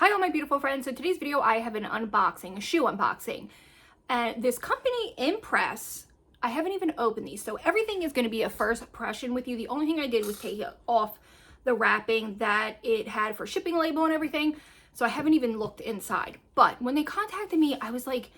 Hi all my beautiful friends. So today's video I have an unboxing, a shoe unboxing. And this company, Empress, I haven't even opened these. So everything is going to be a first impression with you. The only thing I did was take off the wrapping that it had for shipping label and everything. So I haven't even looked inside. But when they contacted me, I was like,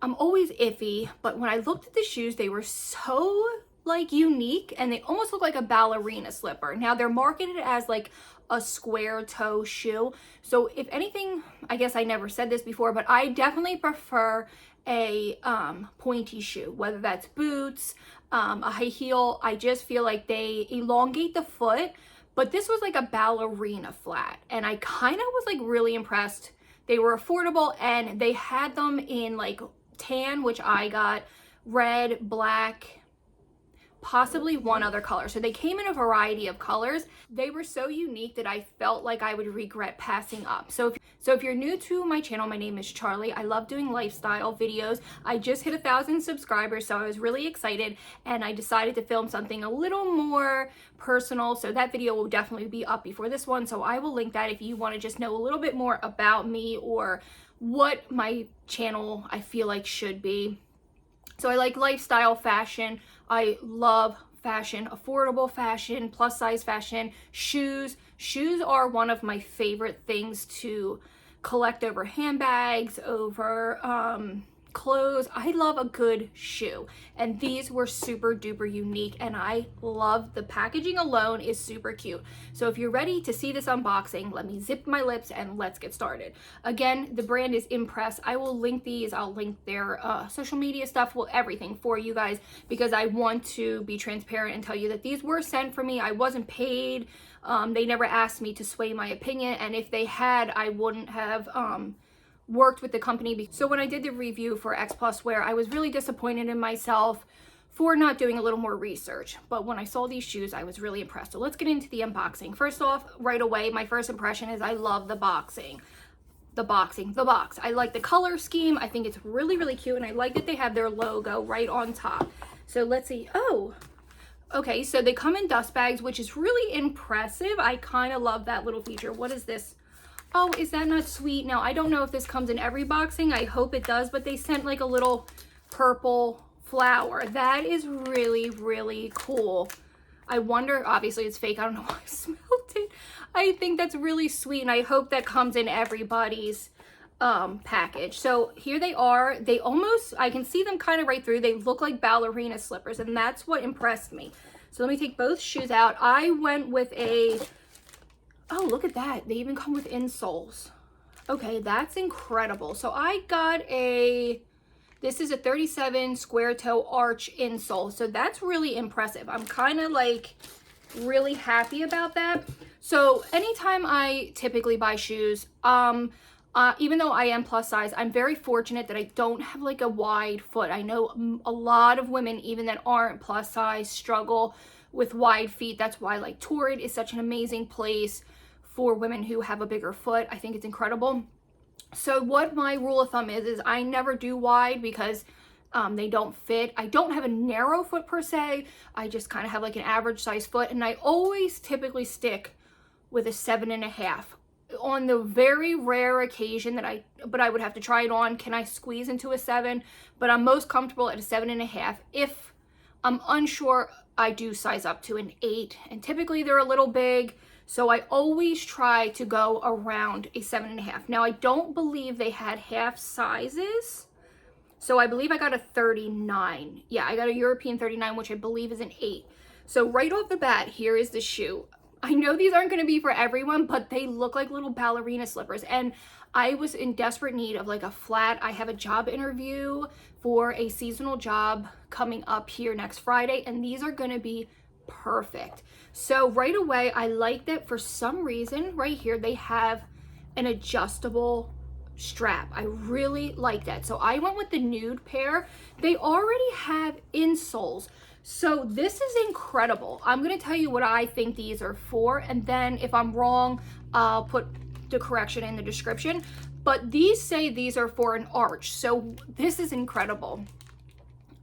I'm always iffy. But when I looked at the shoes, they were so like unique and they almost look like a ballerina slipper. Now they're marketed as like a square toe shoe. So if anything, I guess I never said this before, but I definitely prefer a pointy shoe, whether that's boots, a high heel. I just feel like they elongate the foot, but this was like a ballerina flat and I kind of was like really impressed. They were affordable and they had them in like tan, which I got, red, black, possibly one other color. So they came in a variety of colors. They were so unique that I felt like I would regret passing up. So if you're new to my channel, my name is Charlie. I love doing lifestyle videos. I just hit 1,000 subscribers, so I was really excited and I decided to film something a little more personal. So that video will definitely be up before this one. So I will link that if you want to just know a little bit more about me or what my channel I feel like should be. So I like lifestyle fashion. I love fashion, affordable fashion, plus size fashion, shoes. Shoes are one of my favorite things to collect over handbags, over clothes. I love a good shoe and these were super duper unique and I love the packaging alone is super cute. So if you're ready to see this unboxing, let me zip my lips and let's get started. Again, the brand is Empress. I will link these. I'll link their social media stuff, well, everything for you guys because I want to be transparent and tell you that these were sent for me. I wasn't paid. They never asked me to sway my opinion, and if they had, I wouldn't have worked with the company. So when I did the review for X Plus Wear, I was really disappointed in myself for not doing a little more research. But when I saw these shoes, I was really impressed. So let's get into the unboxing. First off, right away, my first impression is I love the boxing. The box. I like the color scheme. I think it's really, really cute. And I like that they have their logo right on top. So let's see. Oh, okay. So they come in dust bags, which is really impressive. I kind of love that little feature. What is this? Oh, is that not sweet? Now, I don't know if this comes in every boxing. I hope it does, but they sent like a little purple flower. That is really, really cool. I wonder, obviously it's fake. I don't know why I smelled it. I think that's really sweet, and I hope that comes in everybody's package. So here they are. They almost, I can see them kind of right through. They look like ballerina slippers, and that's what impressed me. So let me take both shoes out. I went with a, oh, look at that. They even come with insoles. Okay, that's incredible. So I got this is a 37 square toe arch insole. So that's really impressive. I'm kind of like really happy about that. So anytime I typically buy shoes, even though I am plus size, I'm very fortunate that I don't have like a wide foot. I know a lot of women, even that aren't plus size, struggle with wide feet. That's why like Torrid is such an amazing place for women who have a bigger foot. I think it's incredible. So what my rule of thumb is I never do wide because they don't fit. I don't have a narrow foot per se. I just kind of have like an average size foot, and I always typically stick with a 7.5. On the very rare occasion that I would have to try it on, can I squeeze into a 7? But I'm most comfortable at a 7.5. If I'm unsure, I do size up to an 8, and typically they're a little big. So I always try to go around a 7.5. Now I don't believe they had half sizes. So I believe I got a 39. Yeah, I got a European 39, which I believe is an 8. So right off the bat, here is the shoe. I know these aren't going to be for everyone, but they look like little ballerina slippers. And I was in desperate need of like a flat. I have a job interview for a seasonal job coming up here next Friday, and these are going to be perfect. So right away, I like that for some reason right here they have an adjustable strap. I really like that. So I went with the nude pair. They already have insoles. So this is incredible. I'm going to tell you what I think these are for, and then if I'm wrong, I'll put the correction in the description. But these say these are for an arch. So this is incredible.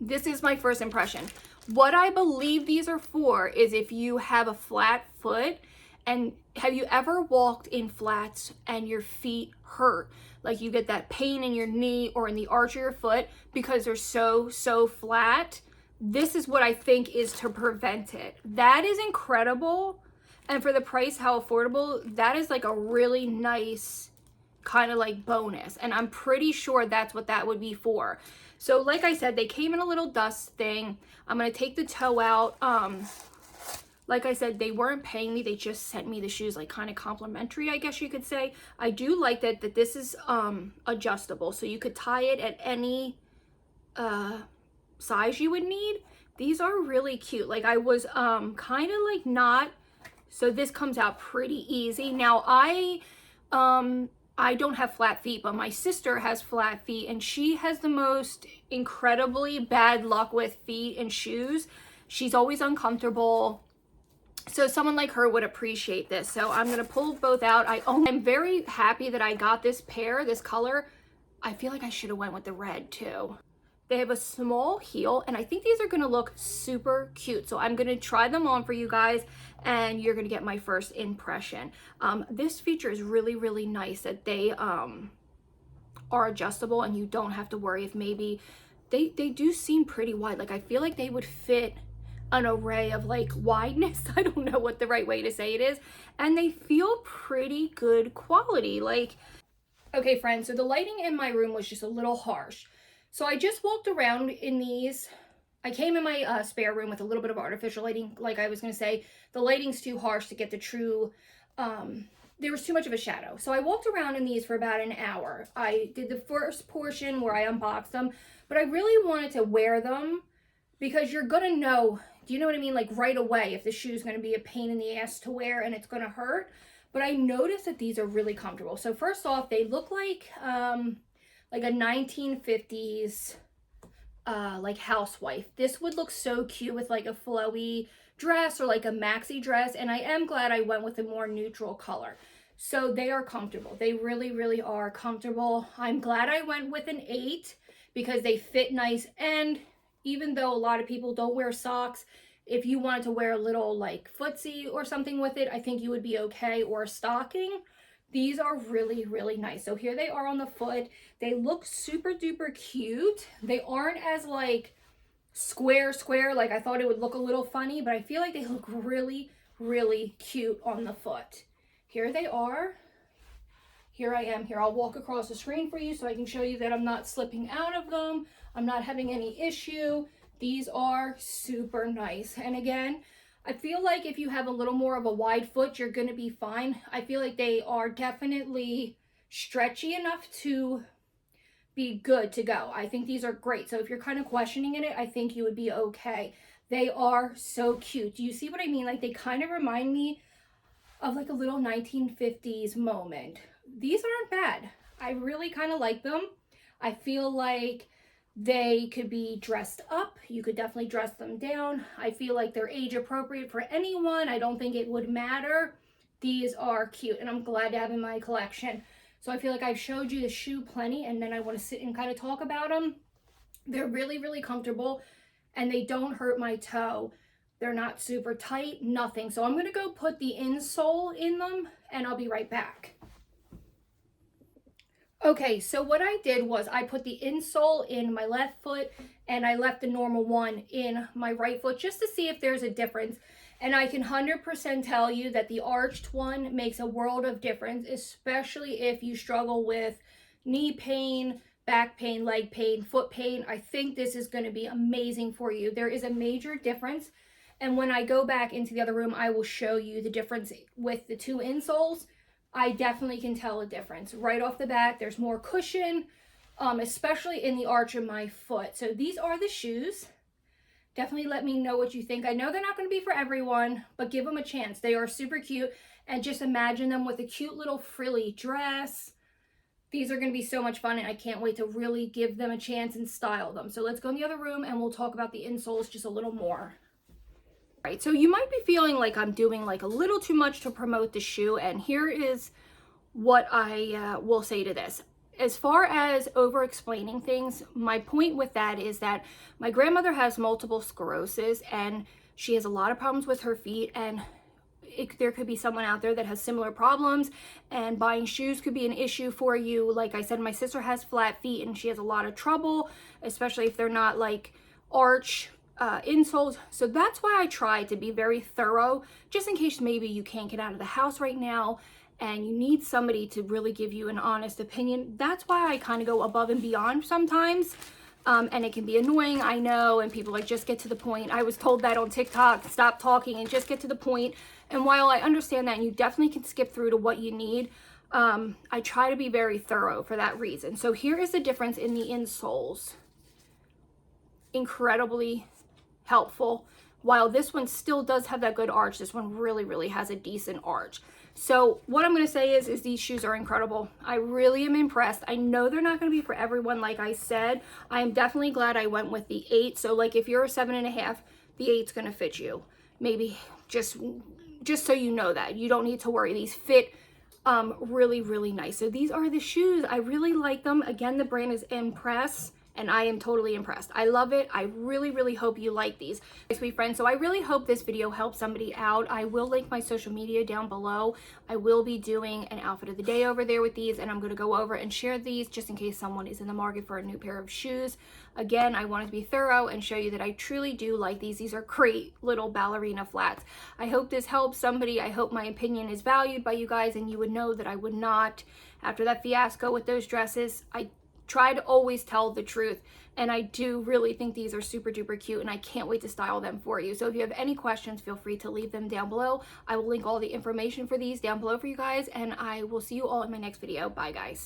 This is my first impression. What I believe these are for is if you have a flat foot and have you ever walked in flats and your feet hurt? Like you get that pain in your knee or in the arch of your foot because they're so flat. This is what I think is to prevent it. That is incredible. And for the price, how affordable, that is like a really nice kind of like bonus. And I'm pretty sure that's what that would be for. So like I said, they came in a little dust thing. I'm going to take the toe out. Like I said, they weren't paying me. They just sent me the shoes like kind of complimentary, I guess you could say. I do like that this is adjustable. So you could tie it at any size you would need. These are really cute. Like I was kind of like not, so this comes out pretty easy. Now I don't have flat feet, but my sister has flat feet and she has the most incredibly bad luck with feet and shoes. She's always uncomfortable. So someone like her would appreciate this. So I'm going to pull both out. I'm very happy that I got this pair, this color. I feel like I should have went with the red too. They have a small heel and I think these are going to look super cute. So I'm going to try them on for you guys and you're going to get my first impression. This feature is really nice that they are adjustable and you don't have to worry if maybe they do seem pretty wide. Like I feel like they would fit an array of like wideness. I don't know what the right way to say it is. And they feel pretty good quality. Like, okay friends, so the lighting in my room was just a little harsh. So I just walked around in these. I came in my spare room with a little bit of artificial lighting. Like I was going to say, the lighting's too harsh to get the true, there was too much of a shadow. So I walked around in these for about an hour. I did the first portion where I unboxed them, but I really wanted to wear them because you're going to know, do you know what I mean? Like right away, if the shoe is going to be a pain in the ass to wear and it's going to hurt. But I noticed that these are really comfortable. So first off, they look like a 1950s like housewife. This would look so cute with like a flowy dress or like a maxi dress. And I am glad I went with a more neutral color. So they are comfortable. They really are comfortable. I'm glad I went with an 8 because they fit nice. And even though a lot of people don't wear socks, if you wanted to wear a little like footsie or something with it, I think you would be okay, or a stocking. These are really nice. So here they are on the foot. They look super duper cute. They aren't as like square like I thought it would look a little funny, but I feel like they look really cute on the foot. Here they are. Here I am. Here, I'll walk across the screen for you so I can show you that I'm not slipping out of them. I'm not having any issue. These are super nice. And again, I feel like if you have a little more of a wide foot, you're going to be fine. I feel like they are definitely stretchy enough to be good to go. I think these are great. So if you're kind of questioning it, I think you would be okay. They are so cute. Do you see what I mean? Like they kind of remind me of like a little 1950s moment. These aren't bad. I really kind of like them. I feel like they could be dressed up. You could definitely dress them down. I feel like they're age appropriate for anyone. I don't think it would matter. These are cute and I'm glad to have in my collection. So I feel like I've showed you the shoe plenty and then I want to sit and kind of talk about them. They're really comfortable and they don't hurt my toe. They're not super tight, nothing. So I'm going to go put the insole in them and I'll be right back. Okay, so what I did was I put the insole in my left foot and I left the normal one in my right foot just to see if there's a difference. And I can 100% tell you that the arched one makes a world of difference, especially if you struggle with knee pain, back pain, leg pain, foot pain. I think this is going to be amazing for you. There is a major difference. And when I go back into the other room, I will show you the difference with the two insoles. I definitely can tell a difference. Right off the bat, there's more cushion, especially in the arch of my foot. So these are the shoes. Definitely let me know what you think. I know they're not going to be for everyone, but give them a chance. They are super cute. And just imagine them with a cute little frilly dress. These are going to be so much fun and I can't wait to really give them a chance and style them. So let's go in the other room and we'll talk about the insoles just a little more. Right, so you might be feeling like I'm doing like a little too much to promote the shoe, and here is what I will say to this. As far as over explaining things, my point with that is that my grandmother has multiple sclerosis and she has a lot of problems with her feet, and there could be someone out there that has similar problems, and buying shoes could be an issue for you. Like I said, my sister has flat feet and she has a lot of trouble, especially if they're not like arch insoles. So that's why I try to be very thorough, just in case maybe you can't get out of the house right now and you need somebody to really give you an honest opinion. That's why I kind of go above and beyond sometimes. And it can be annoying, I know, and people like, just get to the point. I was told that on TikTok, stop talking and just get to the point. And while I understand that, and you definitely can skip through to what you need, I try to be very thorough for that reason. So here is the difference in the insoles. Incredibly helpful. While this one still does have that good arch, this one really, really has a decent arch. So what I'm going to say is these shoes are incredible. I really am impressed. I know they're not going to be for everyone, like I said. I am definitely glad I went with the 8. So like if you're a 7.5, the 8's going to fit you. Maybe just so you know that. You don't need to worry. These fit really, really nice. So these are the shoes. I really like them. Again, the brand is Empress, and I am totally impressed. I love it. I really, really hope you like these, sweet friends. So I really hope this video helps somebody out. I will link my social media down below. I will be doing an outfit of the day over there with these, and I'm going to go over and share these just in case someone is in the market for a new pair of shoes. Again, I wanted to be thorough and show you that I truly do like these. These are great little ballerina flats. I hope this helps somebody. I hope my opinion is valued by you guys, and you would know that I would not, after that fiasco with those dresses, I try to always tell the truth, and I do really think these are super duper cute, and I can't wait to style them for you. So if you have any questions, feel free to leave them down below. I will link all the information for these down below for you guys, and I will see you all in my next video. Bye guys.